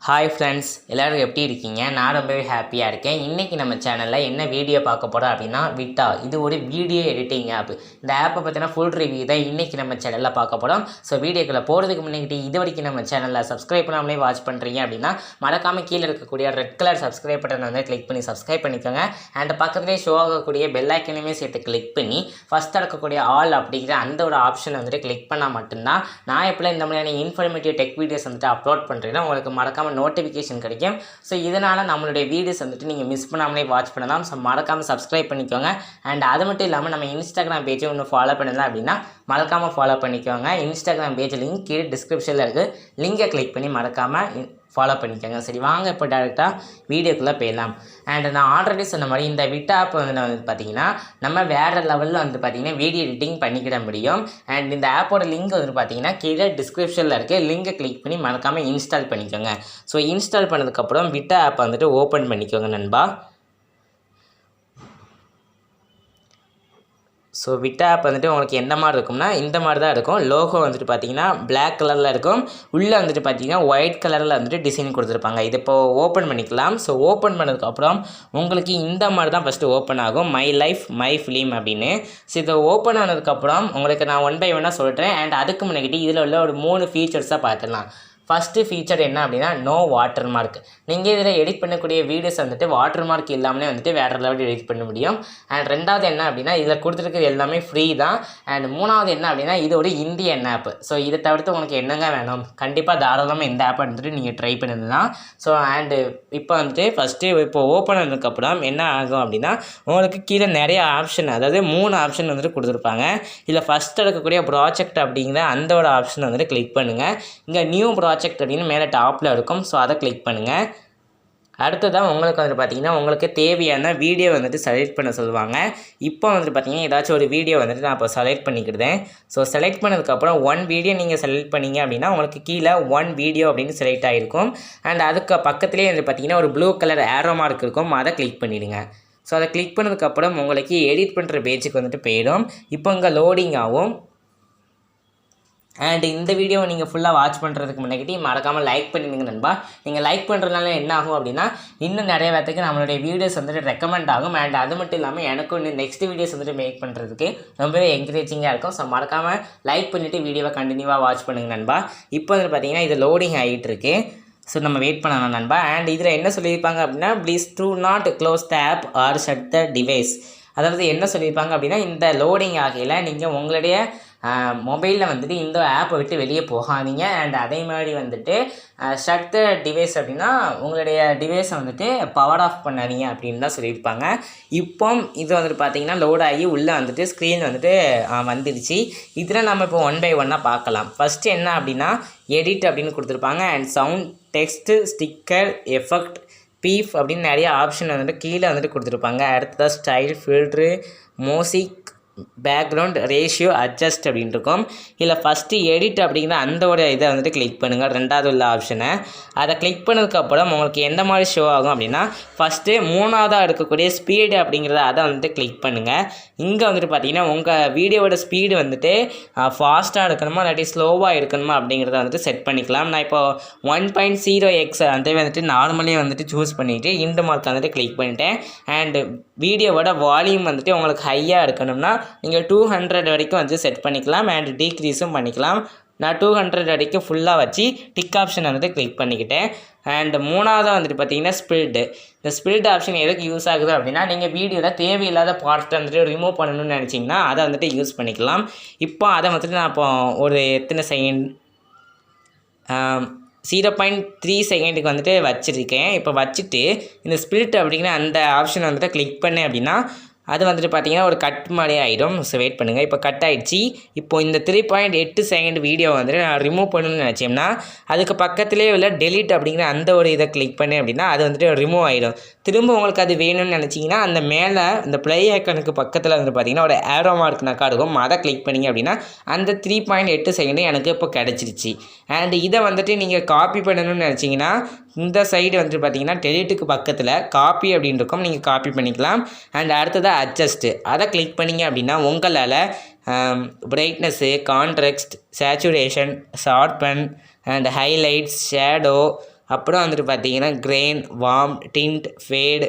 Hi friends, எல்லோரும் எப்படி இருக்கீங்க? நான் ரொம்பவே ஹாப்பியாக இருக்கேன். இன்றைக்கி நம்ம சேனலில் என்ன வீடியோ பார்க்க போகிறோம் அப்படின்னா விட்டா. இது ஒரு வீடியோ எடிட்டிங் ஆப். இந்த ஆப்பை பற்றின ஃபுல் ரிவ்யூ தான் இன்றைக்கி நம்ம சேனலில் பார்க்க போகிறோம். ஸோ வீடியோக்குள்ளே போகிறதுக்கு முன்னாடி இது வரைக்கும் நம்ம சேனலில் சப்ஸ்கிரைப் பண்ணாமலே வாட்ச் பண்ணுறீங்க அப்படின்னா மறக்காமல் கீழே இருக்கக்கூடிய ரெட் கலர் சப்ஸ்கிரைப் பட்டன் வந்து கிளிக் பண்ணி சப்ஸ்கிரைப் பண்ணிக்கோங்க. அண்ட் பக்கத்துலேயே ஷோ ஆகக்கூடிய பெல் ஐக்கனையுமே சேர்த்து கிளிக் பண்ணி ஃபஸ்ட்டாக இருக்கக்கூடிய ஆல் அப்படிங்கிற அந்த ஒரு ஆப்ஷனை வந்துட்டு கிளிக் பண்ணால் மட்டும்தான் நான் எப்போலாம் இந்த மாதிரியான இன்ஃபர்மேட்டிவ் டெக் வீடியோஸ் வந்துட்டு அப்லோட் பண்ணுறேன்னா உங்களுக்கு மறக்காமல் நோட்டிஃபிகேஷன் கிடைக்கும். ஸோ இதனால் நம்மளுடைய வீடியோஸ் வந்துட்டு நீங்கள் மிஸ் பண்ணாமலே வாட்ச் பண்ணலாம். ஸோ மறக்காமல் சப்ஸ்கிரைப் பண்ணிக்கோங்க. அண்ட் அது மட்டும் இல்லாமல் நம்ம இன்ஸ்டாகிராம் பேஜை ஒன்று ஃபாலோ பண்ணலாம் அப்படின்னா மறக்காமல் ஃபாலோ பண்ணிக்கோங்க. இன்ஸ்டாகிராம் பேஜ் லிங்க் கீழே டிஸ்கிரிப்ஷனில் இருக்குது. லிங்கை கிளிக் பண்ணி மறக்காமல் ஃபாலோ பண்ணிக்கோங்க. சரி, வாங்க இப்போ டேரெக்டாக வீடியோக்குள்ளே போயிடலாம். அண்ட் நான் ஆல்ரெடி சொன்ன மாதிரி இந்த விட்டா ஆப் வந்து பார்த்திங்கன்னா நம்ம வேறு லெவலில் வந்து பார்த்திங்கன்னா வீடியோ எடிட்டிங் பண்ணிக்கிட முடியும். அண்ட் இந்த ஆப்போட லிங்க் வந்து பார்த்திங்கன்னா கீழே டிஸ்கிரிப்ஷனில் இருக்குது. லிங்கை கிளிக் பண்ணி மறக்காமல் இன்ஸ்டால் பண்ணிக்கோங்க. ஸோ இன்ஸ்டால் பண்ணதுக்கப்புறம் விட்டா ஆப் வந்துட்டு ஓப்பன் பண்ணிக்கோங்க நண்பா. ஸோ விட்டா ஆப் வந்துட்டு உங்களுக்கு எந்த மாதிரி இருக்கும்னா இந்த மாதிரி தான் இருக்கும். லோகோ வந்துட்டு பார்த்தீங்கன்னா பிளாக் கலரில் இருக்கும். உள்ளே வந்துட்டு பார்த்தீங்கன்னா ஒயிட் கலரில் வந்துட்டு டிசைன் கொடுத்துருப்பாங்க. இது இப்போது ஓப்பன் பண்ணிக்கலாம். ஸோ ஓப்பன் பண்ணதுக்கப்புறம் உங்களுக்கு இந்த மாதிரி தான் ஃபஸ்ட்டு ஓப்பன் ஆகும், மை லைஃப் மை ஃபிலிம் அப்படின்னு. ஸோ இதை ஓப்பன் ஆனதுக்கப்புறம் உங்களுக்கு நான் 1 by 1 சொல்கிறேன். அண்ட் அதுக்கு முன்னாடி இதில் உள்ள ஒரு 3 ஃபீச்சர்ஸாக பார்த்துடலாம். ஃபஸ்ட்டு ஃபீச்சர் என்ன அப்படின்னா நோ வாட்டர் மார்க். நீங்கள் இதில் எடிட் பண்ணக்கூடிய வீடியோஸ் வந்துட்டு வாட்டர் மார்க் இல்லாமலே வந்துட்டு வேறு லெவல் எடிட் பண்ண முடியும். அண்ட் ரெண்டாவது என்ன அப்படின்னா இதில் கொடுத்துருக்கிறது எல்லாமே ஃப்ரீ தான். அண்ட் மூணாவது என்ன அப்படின்னா இது ஒரு இந்தியன் ஆப். ஸோ இதை தவிர்த்து உங்களுக்கு என்னங்க வேணும்? கண்டிப்பாக தாராளமாக இந்த ஆப்பை வந்துட்டு நீங்கள் ட்ரை பண்ணிருந்தலாம். ஸோ அண்டு இப்போ வந்துட்டு ஃபஸ்ட்டு இப்போ ஓப்பன் ஆனதுக்கப்புறம் என்ன ஆகும் அப்படின்னா உங்களுக்கு கீழே நிறைய ஆப்ஷன், அதாவது 3 ஆப்ஷன் வந்துட்டு கொடுத்துருப்பாங்க. இதில் ஃபஸ்ட்டு இருக்கக்கூடிய ப்ராஜெக்ட் அப்படிங்கிற அந்த ஒரு ஆப்ஷன் வந்துட்டு கிளிக் பண்ணுங்கள். இங்கே நியூ ப்ராஜெக்ட் அப்படின்னு மேலே டாப்பில் இருக்கும். ஸோ அதை கிளிக் பண்ணுங்கள். அடுத்ததான் உங்களுக்கு வந்துட்டு பார்த்திங்கன்னா உங்களுக்கு தேவையான வீடியோ வந்துட்டு செலக்ட் பண்ண சொல்லுவாங்க. இப்போ வந்துட்டு பார்த்திங்கன்னா ஏதாச்சும் ஒரு வீடியோ வந்துட்டு நான் இப்போ செலக்ட் பண்ணிக்கிட்டேன். ஸோ செலக்ட் பண்ணதுக்கப்புறம் 1 வீடியோ நீங்கள் செலக்ட் பண்ணிங்க அப்படின்னா உங்களுக்கு கீழே 1 வீடியோ அப்படின்னு செலக்ட் ஆகிருக்கும். அண்ட் அதுக்கு பக்கத்துலேயே வந்துட்டு பார்த்திங்கன்னா ஒரு ப்ளூ கலர் ஏரோ மார்க் இருக்கும். அதை கிளிக் பண்ணிவிடுங்க. ஸோ அதை கிளிக் பண்ணதுக்கப்புறம் உங்களுக்கு எடிட் பண்ணுற பேஜுக்கு வந்துட்டு போயிடும். இப்போ இங்கே லோடிங் ஆகும். அண்ட் இந்த வீடியோவை நீங்கள் ஃபுல்லாக வாட்ச் பண்ணுறதுக்கு முன்னாடி மறக்காமல் லைக் பண்ணிடுங்க நண்பா. நீங்கள் லைக் பண்ணுறதுனால என்ன ஆகும் அப்படின்னா இன்னும் நிறைய பேருக்கு நம்மளுடைய வீடியோஸ் வந்துட்டு ரெக்கமெண்ட் ஆகும். அண்ட் அது மட்டும் இல்லாமல் எனக்கும் இன்னும் நெக்ஸ்ட் வீடியோஸ் வந்துட்டு மேக் பண்ணுறதுக்கு ரொம்பவே என்கரேஜிங்காக இருக்கும். ஸோ மறக்காமல் லைக் பண்ணிவிட்டு வீடியோவை கண்டினியூவாக வாட்ச் பண்ணுங்கள் நண்பா. இப்போ வந்து பார்த்திங்கன்னா இது லோடிங் ஆகிட்டு இருக்கு. ஸோ நம்ம வெயிட் பண்ணலாம் நண்பா. அண்ட் இதில் என்ன சொல்லியிருப்பாங்க அப்படின்னா please do not close the app or shut the device. அதாவது என்ன சொல்லியிருப்பாங்க அப்படின்னா இந்த லோடிங் ஆகையில் நீங்கள் உங்களுடைய மொபைலில் வந்துட்டு இந்த ஆப்பை விட்டு வெளியே போகாதீங்க. அண்ட் அதே மாதிரி வந்துட்டு ஷட் த டிவைஸ் அப்படின்னா உங்களுடைய டிவைஸை வந்துட்டு பவர் ஆஃப் பண்ணாதீங்க அப்படின்னு தான் சொல்லியிருப்பாங்க. இப்போ இது வந்துட்டு பார்த்திங்கன்னா லோட் ஆகி உள்ளே வந்துட்டு ஸ்க்ரீன் வந்துட்டு வந்துடுச்சு. இதில் நம்ம இப்போ 1 by 1 பார்க்கலாம். ஃபஸ்ட்டு என்ன அப்படின்னா எடிட் அப்படின்னு கொடுத்துருப்பாங்க. And sound, text, sticker, effect, beef அப்படின்னு நிறைய ஆப்ஷன் வந்துட்டு கீழே வந்துட்டு கொடுத்துருப்பாங்க. அடுத்ததாக style, filter, music, background, ratio, adjust அப்படின்னு இருக்கும். இதில் ஃபஸ்ட்டு எடிட் அப்படிங்கிற அந்த ஒரு இதை வந்துட்டு கிளிக் பண்ணுங்கள், ரெண்டாவது உள்ள ஆப்ஷனை. அதை கிளிக் பண்ணதுக்கப்புறம் உங்களுக்கு எந்த மாதிரி ஷோ ஆகும் அப்படின்னா ஃபஸ்ட்டு 3ஆவதாக இருக்கக்கூடிய ஸ்பீடு அப்படிங்கிறத அதை வந்துட்டு கிளிக் பண்ணுங்கள். இங்கே வந்துட்டு பார்த்திங்கன்னா உங்கள் வீடியோவோட ஸ்பீடு வந்துட்டு ஃபாஸ்ட்டாக இருக்கணுமா இல்லாட்டி ஸ்லோவாக இருக்கணுமா அப்படிங்கிறத வந்துட்டு செட் பண்ணிக்கலாம். நான் இப்போ 1.0x அந்த வந்துட்டு நார்மலே வந்துட்டு சூஸ் பண்ணிவிட்டு இந்த மார்க் வந்துட்டு கிளிக் பண்ணிட்டேன். அண்டு வீடியோவோட வால்யூம் வந்துட்டு உங்களுக்கு ஹையாக இருக்கணும்னா நீங்கள் 200 வரைக்கும் வந்து செட் பண்ணிக்கலாம். அண்ட் டீக்ரீஸும் பண்ணிக்கலாம். நான் 200 வரைக்கும் ஃபுல்லாக வச்சு டிக் ஆப்ஷன் வந்துட்டு கிளிக் பண்ணிக்கிட்டேன். அண்ட் மூணாவதாக வந்துட்டு பார்த்தீங்கன்னா ஸ்பில்டு. இந்த ஸ்பில்டு ஆப்ஷன் எதுக்கு யூஸ் ஆகுது அப்படின்னா நீங்கள் வீடியோவில் தேவையில்லாத பார்ட்டை வந்துட்டு ரிமூவ் பண்ணணும்னு நினச்சிங்கன்னா அதை வந்துட்டு யூஸ் பண்ணிக்கலாம். இப்போ அதை வந்துட்டு நான் இப்போ ஒரு எத்தனை செகண்ட் 0.3 செகண்டுக்கு வந்துட்டு வச்சுருக்கேன். இப்போ வச்சுட்டு இந்த ஸ்பிளிட் அப்படிங்கிற அந்த ஆப்ஷன் வந்துட்டு கிளிக் பண்ணேன் அப்படின்னா அது வந்துட்டு பார்த்திங்கன்னா ஒரு கட் மாதிரி ஆகிடும். ஸோ வெயிட் பண்ணுங்கள். இப்போ கட் ஆகிடுச்சு. இப்போ இந்த 3.8 செகண்ட் வீடியோ வந்துட்டு நான் ரிமூவ் பண்ணணும்னு நினச்சேன்னா அதுக்கு பக்கத்துலேயே உள்ள டெலிட் அப்படிங்கிற அந்த ஒரு இதை கிளிக் பண்ணேன் அப்படின்னா அது வந்துட்டு ரிமூவ் ஆகிடும். திரும்ப உங்களுக்கு அது வேணும்னு நினச்சிங்கன்னா அந்த மேலே இந்த ப்ளே ஐக்கனுக்கு பக்கத்தில் வந்து பார்த்திங்கன்னா ஒரு ஏரோ மார்க் நக்கா இருக்கும். அதை கிளிக் பண்ணிங்க அப்படின்னா அந்த 3.8 செகண்டு எனக்கு இப்போ கிடச்சிருச்சு. அண்ட் இதை வந்துட்டு நீங்கள் காப்பி பண்ணணும்னு நினச்சிங்கன்னா இந்த சைடு வந்துட்டு பார்த்திங்கன்னா டெலிட்டுக்கு பக்கத்தில் காப்பி அப்படின்னு இருக்கும். நீங்கள் காப்பி பண்ணிக்கலாம். அண்ட் அடுத்ததாக அட்ஜஸ்ட்டு அதை கிளிக் பண்ணிங்க அப்படின்னா உங்களால் brightness, contrast, saturation, sharpen and highlights, shadow, அப்புறம் வந்துட்டு பார்த்தீங்கன்னா grain, warm, tint, fat,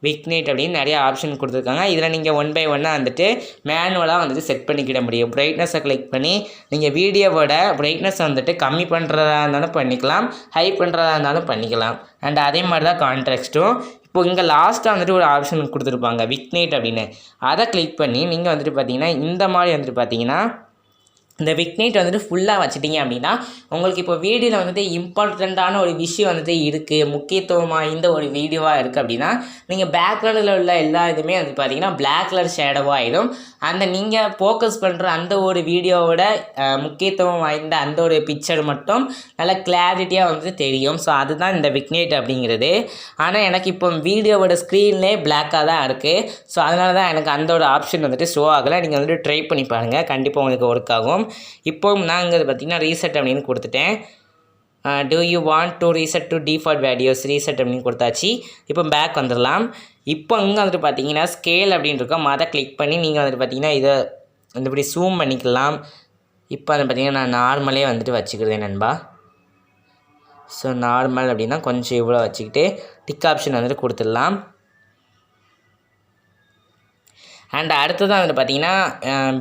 vignette அப்படின்னு நிறைய ஆப்ஷன் கொடுத்துருக்காங்க. இதில் நீங்கள் ஒன் பை ஒன்னாக வந்துட்டு மேனுவலாக வந்துட்டு செட் பண்ணிக்கிட முடியும். பிரைட்னஸை கிளிக் பண்ணி நீங்கள் வீடியோவோட பிரைட்னஸ் வந்துட்டு கம்மி பண்ணுறதா இருந்தாலும் பண்ணிக்கலாம், ஹை பண்ணுறதா இருந்தாலும் பண்ணிக்கலாம். அண்ட் அதே மாதிரி தான் கான்ட்ராஸ்ட்டும். இப்போ இங்கே லாஸ்ட்டாக வந்துட்டு ஒரு ஆப்ஷன் கொடுத்துருப்பாங்க விக்னேட் அப்படின்னு. அதை கிளிக் பண்ணி நீங்கள் வந்துட்டு பார்த்தீங்கன்னா இந்த மாதிரி வந்துட்டு பார்த்தீங்கன்னா இந்த விக்னேட் வந்துட்டு ஃபுல்லாக வச்சுட்டிங்க அப்படின்னா உங்களுக்கு இப்போ வீடியோவில் வந்துட்டு இம்பார்ட்டண்ட்டான ஒரு விஷயம் வந்துட்டு இருக்குது, முக்கியத்துவமாக இந்த ஒரு வீடியோவாக இருக்குது அப்படின்னா நீங்கள் பேக்ரவுண்டில் உள்ள எல்லா இதுவுமே வந்து பார்த்தீங்கன்னா பிளாக் கலர் ஷேடோவாக ஆகிடும். அந்த நீங்கள் ஃபோக்கஸ் பண்ணுற அந்த ஒரு வீடியோவோட முக்கியத்துவம் வாய்ந்த அந்த ஒரு பிக்சர் மட்டும் நல்லா கிளாரிட்டியாக வந்துட்டு தெரியும். ஸோ அதுதான் இந்த விக்னேட் அப்படிங்கிறது. ஆனால் எனக்கு இப்போ வீடியோவோட ஸ்க்ரீன்லேயே பிளாக்காக தான் இருக்குது. ஸோ அதனால தான் எனக்கு அந்த ஒரு ஆப்ஷன் வந்துட்டு ஷோ ஆகலை. நீங்கள் வந்துட்டு ட்ரை பண்ணி பாருங்கள், கண்டிப்பாக உங்களுக்கு ஒர்க் ஆகும். இப்போ நான் இங்கே பார்த்தீங்கன்னா ரீசெட் அப்படின்னு கொடுத்துட்டேன். Do you want to reset to default values, reset அப்படின்னு கொடுத்தாச்சு. இப்போ பேக் வந்துடலாம். இப்போ இங்கே வந்துட்டு பார்த்தீங்கன்னா ஸ்கேல் அப்படின்னு இருக்கோம், அதை கிளிக் பண்ணி நீங்கள் வந்துட்டு பார்த்தீங்கன்னா இதை வந்து இப்படி ஜூம் பண்ணிக்கலாம். இப்போ வந்து பார்த்தீங்கன்னா நான் நார்மலே வந்துட்டு வச்சுக்கிறேன் நண்பா. ஸோ நார்மல் அப்படின்னா கொஞ்சம் இவ்வளோ வச்சுக்கிட்டு டிக் ஆப்ஷன் வந்துட்டு கொடுத்துடலாம். அண்ட் அடுத்ததாக வந்துட்டு பார்த்தீங்கன்னா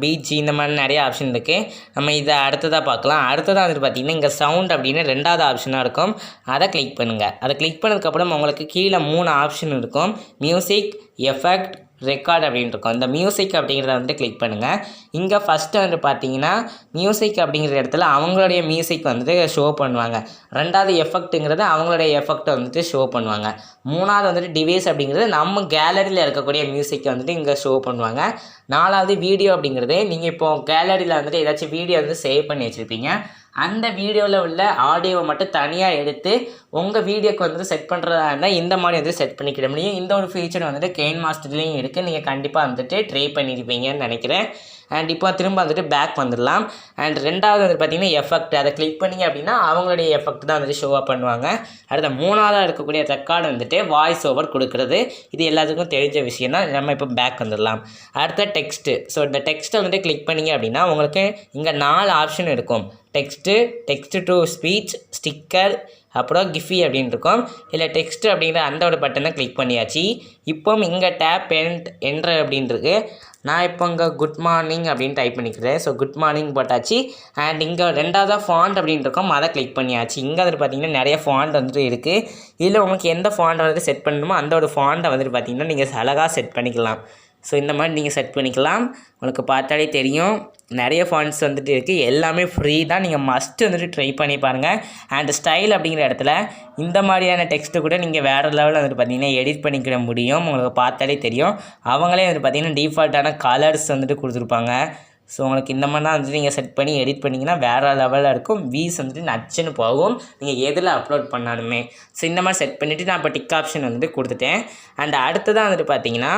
பிஜி இந்த மாதிரி நிறைய ஆப்ஷன் இருக்குது. நம்ம இதை அடுத்ததாக பார்க்கலாம். அடுத்ததாக வந்துட்டு பார்த்தீங்கன்னா இங்கே சவுண்ட் அப்படின்னு ரெண்டாவது ஆப்ஷனாக இருக்கும், அதை கிளிக் பண்ணுங்கள். அதை கிளிக் பண்ணதுக்கப்புறம் உங்களுக்கு கீழே 3 ஆப்ஷன் இருக்கும், மியூசிக், எஃபெக்ட், ரெக்கார்ட் அப்படின்னு இருக்கும். இந்த மியூசிக் அப்படிங்கிறத வந்துட்டு கிளிக் பண்ணுங்கள். இங்கே ஃபஸ்ட்டு வந்துட்டு பார்த்தீங்கன்னா மியூசிக் அப்படிங்கிற இடத்துல அவங்களுடைய மியூசிக் வந்துட்டு ஷோ பண்ணுவாங்க. ரெண்டாவது எஃபெக்ட்டுங்கிறது அவங்களுடைய எஃபெக்ட்டை வந்துட்டு ஷோ பண்ணுவாங்க. மூணாவது வந்துட்டு டிவைஸ் அப்படிங்கிறது நம்ம கேலரியில் இருக்கக்கூடிய மியூசிக்கை வந்துட்டு இங்கே ஷோ பண்ணுவாங்க. நாலாவது வீடியோ அப்படிங்கிறது நீங்கள் இப்போது கேலரியில் வந்துட்டு ஏதாச்சும் வீடியோ வந்து சேவ் பண்ணி வச்சுருப்பீங்க, அந்த வீடியோவில் உள்ள ஆடியோவை மட்டும் தனியாக எடுத்து உங்கள் வீடியோக்கு வந்துட்டு செட் பண்ணுறதா இருந்தால் இந்த மாதிரி வந்து செட் பண்ணிக்கிட முடியும். இந்த ஒரு ஃபீச்சர் வந்துட்டு Kinemasterலேயும் இருக்குது. நீங்கள் கண்டிப்பாக வந்துட்டு ட்ரை பண்ணியிருப்பீங்கன்னு நினைக்கிறேன். அண்ட் இப்போ திரும்ப வந்துட்டு பேக் வந்துடலாம். அண்ட் ரெண்டாவது வந்து பார்த்திங்கன்னா எஃபெக்ட், அதை கிளிக் பண்ணிங்க அப்படின்னா அவங்களுடைய எஃபெக்ட் தான் வந்துட்டு ஷோவாக பண்ணுவாங்க. அடுத்த மூணாவதாக இருக்கக்கூடிய ரெக்கார்டு வந்துட்டு வாய்ஸ் ஓவர் கொடுக்குறது. இது எல்லாத்துக்கும் தெரிஞ்ச விஷயம் தான். நம்ம இப்போ பேக் வந்துடலாம். அடுத்த டெக்ஸ்ட்டு. ஸோ இந்த டெக்ஸ்ட்டை வந்துட்டு கிளிக் பண்ணிங்க அப்படின்னா உங்களுக்கு இங்கே 4 ஆப்ஷன் இருக்கும். டெக்ஸ்ட்டு டு ஸ்பீச், ஸ்டிக்கர், அப்புறம் கிஃபி அப்படின்னு இருக்கும். இல்லை டெக்ஸ்ட்டு அப்படிங்கிற அந்த ஒரு பட்டனை கிளிக் பண்ணியாச்சு. இப்போ இங்கே டேப் என்ட்ரு அப்படின்ருக்கு. நான் இப்போ இங்கே குட் மார்னிங் அப்படின்னு டைப் பண்ணிக்கிறேன். ஸோ குட் மார்னிங் போட்டாச்சு. அண்ட் இங்கே ரெண்டாவதாக ஃபாண்ட் அப்படின்னு இருக்கும், அதை கிளிக் பண்ணியாச்சு. இங்கே வந்துட்டு பார்த்திங்கன்னா நிறைய ஃபாண்ட் வந்துட்டு இருக்குது. இதில் உங்களுக்கு எந்த ஃபாண்ட்டை வந்துட்டு செட் பண்ணணுமோ அந்த ஒரு ஃபாண்ட்டை வந்துட்டு பார்த்திங்கன்னா நீங்கள் அழகாக செட் பண்ணிக்கலாம். ஸோ இந்த மாதிரி நீங்கள் செட் பண்ணிக்கலாம். உங்களுக்கு பார்த்தாலே தெரியும் நிறைய ஃபாண்ட்ஸ் வந்துட்டு இருக்குது. எல்லாமே ஃப்ரீ தான், நீங்கள் மஸ்ட்டு வந்துட்டு ட்ரை பண்ணி பாருங்கள். அண்ட் ஸ்டைல் அப்படிங்கிற இடத்துல இந்த மாதிரியான டெக்ஸ்ட்டு கூட நீங்கள் வேறு லெவலில் வந்துட்டு பார்த்திங்கன்னா எடிட் பண்ணிக்கிட முடியும். உங்களுக்கு பார்த்தாலே தெரியும். அவங்களே வந்துட்டு பார்த்திங்கன்னா டிஃபால்ட்டான கலர்ஸ் வந்துட்டு கொடுத்துருப்பாங்க. ஸோ உங்களுக்கு இந்த மாதிரிலாம் வந்துட்டு நீங்கள் செட் பண்ணி எடிட் பண்ணிங்கன்னா வேறு லெவலில் இருக்கும். வீஸ் வந்துட்டு நச்சுன்னு போகும் நீங்கள் எதில் அப்லோட் பண்ணாலுமே. ஸோ இந்த மாதிரி செட் பண்ணிவிட்டு நான் இப்போ டிக் ஆப்ஷன் வந்துட்டு கொடுத்துட்டேன். அண்ட் அடுத்ததான் வந்துட்டு பார்த்திங்கன்னா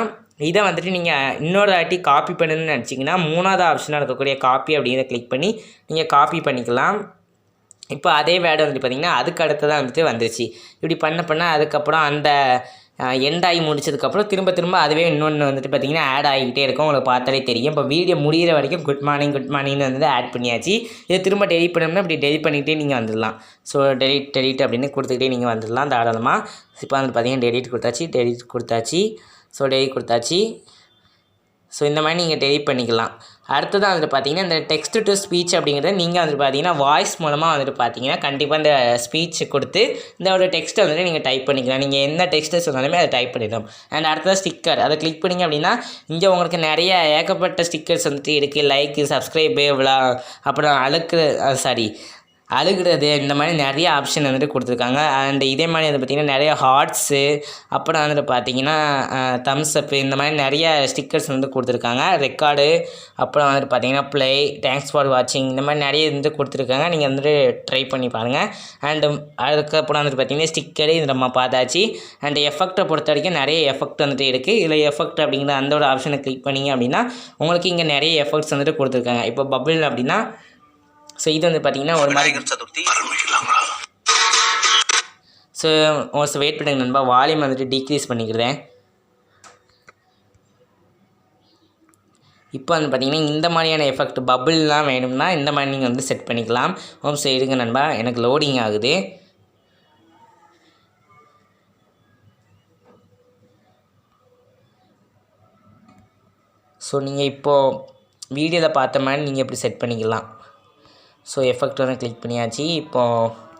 இதை வந்துட்டு நீங்கள் இன்னொரு வாட்டி காப்பி பண்ணணும்னு நினச்சிங்கன்னா மூணாவது ஆப்ஷனாக இருக்கக்கூடிய காப்பி அப்படிங்கிறத கிளிக் பண்ணி நீங்கள் காப்பி பண்ணிக்கலாம். இப்போ அதே வேர்டு வந்துட்டு பார்த்திங்கன்னா அதுக்கு அடுத்ததான் வந்துட்டு வந்துருச்சு. இப்படி பண்ண அதுக்கப்புறம் அந்த எண்ட் ஆகி முடிச்சதுக்கப்புறம் திரும்ப அதுவே இன்னொன்று வந்துட்டு பார்த்திங்கன்னா ஆட் ஆகிக்கிட்டே இருக்கும். உங்களுக்கு பார்த்தாலே தெரியும். இப்போ வீடியோ முடிகிற வரைக்கும் குட் மார்னிங்னு வந்துட்டு ஆட் பண்ணியாச்சு. இதை திரும்ப டெலிட் பண்ணணும்னா இப்படி டெலிட் பண்ணிக்கிட்டே நீங்கள் வந்துடலாம். ஸோ டெலிட் அப்படின்னு கொடுத்துக்கிட்டே நீங்கள் வந்துடலாம் தாராளமாக. இப்போ வந்து பார்த்திங்கன்னா டெலிட் கொடுத்தாச்சு. ஸோ டெலிட் கொடுத்தாச்சு. ஸோ இந்த மாதிரி நீங்கள் டெலிட் பண்ணிக்கலாம். அடுத்ததான் வந்துட்டு பார்த்தீங்கன்னா இந்த டெக்ஸ்ட் டு ஸ்பீச் அப்படிங்கிறத நீங்கள் வந்துட்டு பார்த்தீங்கன்னா வாய்ஸ் மூலமாக வந்துட்டு பார்த்தீங்கன்னா கண்டிப்பாக இந்த ஸ்பீச் கொடுத்து இந்த ஒரு டெக்ஸ்ட்டை வந்துட்டு நீங்கள் டைப் பண்ணிக்கலாம். நீங்கள் என்ன டெக்ஸ்ட்டு சொன்னாலுமே அதை டைப் பண்ணிடலாம். அண்ட் அடுத்தது ஸ்டிக்கர், அதை கிளிக் பண்ணிங்க அப்படின்னா இங்கே உங்களுக்கு நிறைய ஏகப்பட்ட ஸ்டிக்கர்ஸ் வந்துட்டு இருக்குது. லைக்கு, சப்ஸ்கிரைபு, அப்புறம் அழுகிறது இந்த மாதிரி நிறைய ஆப்ஷன் வந்துட்டு கொடுத்துருக்காங்க. அண்ட் இதே மாதிரி வந்து பார்த்திங்கன்னா நிறைய ஹார்ட்ஸு, அப்புறம் வந்துட்டு பார்த்திங்கன்னா தம்ஸ் அப்பு, இந்த மாதிரி நிறைய ஸ்டிக்கர்ஸ் வந்து கொடுத்துருக்காங்க. ரெக்கார்டு, அப்புறம் வந்துட்டு பார்த்திங்கன்னா ப்ளே, தேங்க்ஸ் ஃபார் வாட்சிங், இந்த மாதிரி நிறைய வந்து கொடுத்துருக்காங்க. நீங்கள் வந்துட்டு ட்ரை பண்ணி பாருங்கள். அண்டு அதுக்கப்புறம் வந்துட்டு பார்த்திங்கன்னா ஸ்டிக்கரு இது நம்ம பார்த்தாச்சு. அண்ட் எஃபெக்ட்டை பொறுத்த வரைக்கும் நிறைய எஃபெக்ட் வந்துட்டு இருக்குது. இதில் எஃபெக்ட் அப்படிங்கிற அந்த ஒரு ஆப்ஷனை கிளிக் பண்ணிங்க அப்படின்னா உங்களுக்கு இங்கே நிறைய எஃபெக்ட்ஸ் வந்துட்டு கொடுத்துருக்காங்க. இப்போ பபிள் அப்படின்னா ஸோ இது வந்து பார்த்திங்கன்னா ஒரு மாதிரி ஸோ வெயிட் பண்ணுங்க நண்பா, வால்யூம் வந்துட்டு டீக்ரீஸ் பண்ணிக்கிறேன். இப்போ வந்து பார்த்திங்கன்னா இந்த மாதிரியான எஃபெக்ட் பபிள்லாம் வேணும்னா இந்த மாதிரி நீங்கள் வந்து செட் பண்ணிக்கலாம். ஸோ இருங்க நண்பா, எனக்கு லோடிங் ஆகுது. ஸோ நீங்கள் இப்போது வீடியோவில் பார்த்த மாதிரி நீங்கள் இப்படி செட் பண்ணிக்கலாம். ஸோ எஃபெக்ட் வந்து கிளிக் பண்ணியாச்சு. இப்போது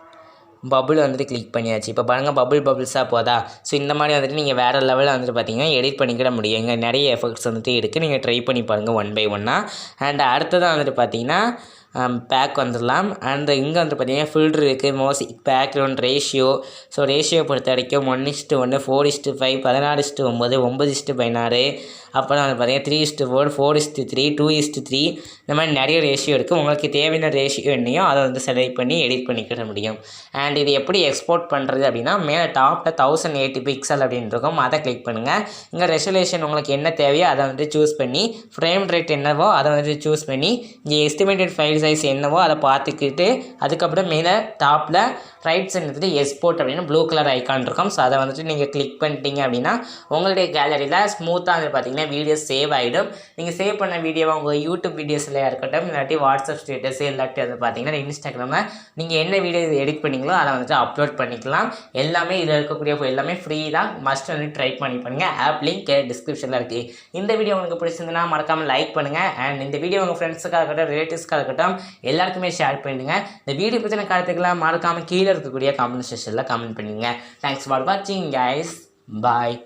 பபுள் வந்துட்டு கிளிக் பண்ணியாச்சு. இப்போ பாருங்கள் பபுள்ஸாக போதா. ஸோ இந்த மாதிரி வந்துட்டு நீங்கள் வேறு லெவலில் வந்துட்டு பார்த்தீங்கன்னா எடிட் பண்ணிக்கிட முடியும். இங்கே நிறைய எஃபெக்ட்ஸ் வந்துட்டு இருக்குது. நீங்கள் ட்ரை பண்ணி பாருங்கள் 1 by 1. அண்ட் அடுத்ததான் வந்துட்டு பார்த்தீங்கன்னா பேக் வந்துடலாம். அண்ட் இங்கே வந்து பார்த்தீங்கன்னா ஃபில்ட்ரு இருக்குது, மோசிக் பேக்ரவுண்ட் ரேஷியோ. ஸோ ரேஷியோ பொறுத்த வரைக்கும் 1:1, 4:5, 16:9, 9:16, அப்புறம் வந்து பார்த்தீங்கன்னா 3:4, 4:3, 2:3, இந்த மாதிரி நிறைய ரேஷியோ இருக்குது. உங்களுக்கு தேவையான ரேஷியோ என்னையோ அதை வந்து செலக்ட் பண்ணி எடிட் பண்ணிக்கிட முடியும். அண்ட் இது எப்படி எக்ஸ்போர்ட் பண்ணுறது அப்படின்னா மேலே டாப்பில் 1080 பிக்சல் அப்படின்னு இருக்கும், அதை கிளிக் பண்ணுங்கள். இங்கே ரெசல்யூஷன் உங்களுக்கு என்ன தேவையோ அதை வந்து சூஸ் பண்ணி, ஃப்ரேம் ரேட் என்னவோ அதை வந்து சூஸ் பண்ணி, இங்கே எஸ்டிமேட்டட் ஃபைல் சைஸ் என்னவோ அதை பார்த்துக்கிட்டு அதுக்கப்புறம் மேலே டாப்பில் ரைட் சைடு வந்துட்டு எக்ஸ்போர்ட் அப்படின்னு ப்ளூ கலர் ஐக்கான் இருக்கும். ஸோ அதை வந்துட்டு நீங்கள் கிளிக் பண்ணிட்டீங்க அப்படின்னா உங்களுடைய கேலரியில் ஸ்மூத்தாக வந்து பார்த்தீங்கன்னா வீடியோ சேவ் ஆகிடும். நீங்கள் சேவ் பண்ண வீடியோவை உங்கள் யூடியூப் வீடியோஸில் இருக்கட்டும், இல்லாட்டி வாட்ஸ்அப் ஸ்டேட்டஸ், இல்லாட்டி வந்து பார்த்தீங்கன்னா இன்ஸ்டாகிராமில் நீங்கள் என்ன வீடியோ எடிட் பண்ணிங்களோ அதை வந்துட்டு அப்லோட் பண்ணிக்கலாம். எல்லாமே இதில் இருக்கக்கூடிய எல்லாமே ஃப்ரீ தான். மஸ்ட் வந்து ட்ரை பண்ணி பண்ணுங்கள். ஆப் லிங்க் டிஸ்கிரிப்ஷனில் இருக்குது. இந்த வீடியோ உங்களுக்கு பிடிச்சிருந்துன்னா மறக்காமல் லைக் பண்ணுங்கள். அண்ட் இந்த வீடியோ உங்கள் ஃப்ரெண்ட்ஸுக்காக இருக்கட்டும், ரிலேட்டிவ்ஸ்க்காக இருக்கட்டும், எல்லாருக்குமே ஷேர் பண்ணிடுங்க. இந்த வீடியோ பற்றின கருத்துக்கெல்லாம் மறக்காமல் கீழே இருக்கக்கூடிய கமெண்ட் செக்ஷனில் கமெண்ட் பண்ணுங்க. தேங்க்ஸ் ஃபார் வாட்சிங் கைஸ். பாய்.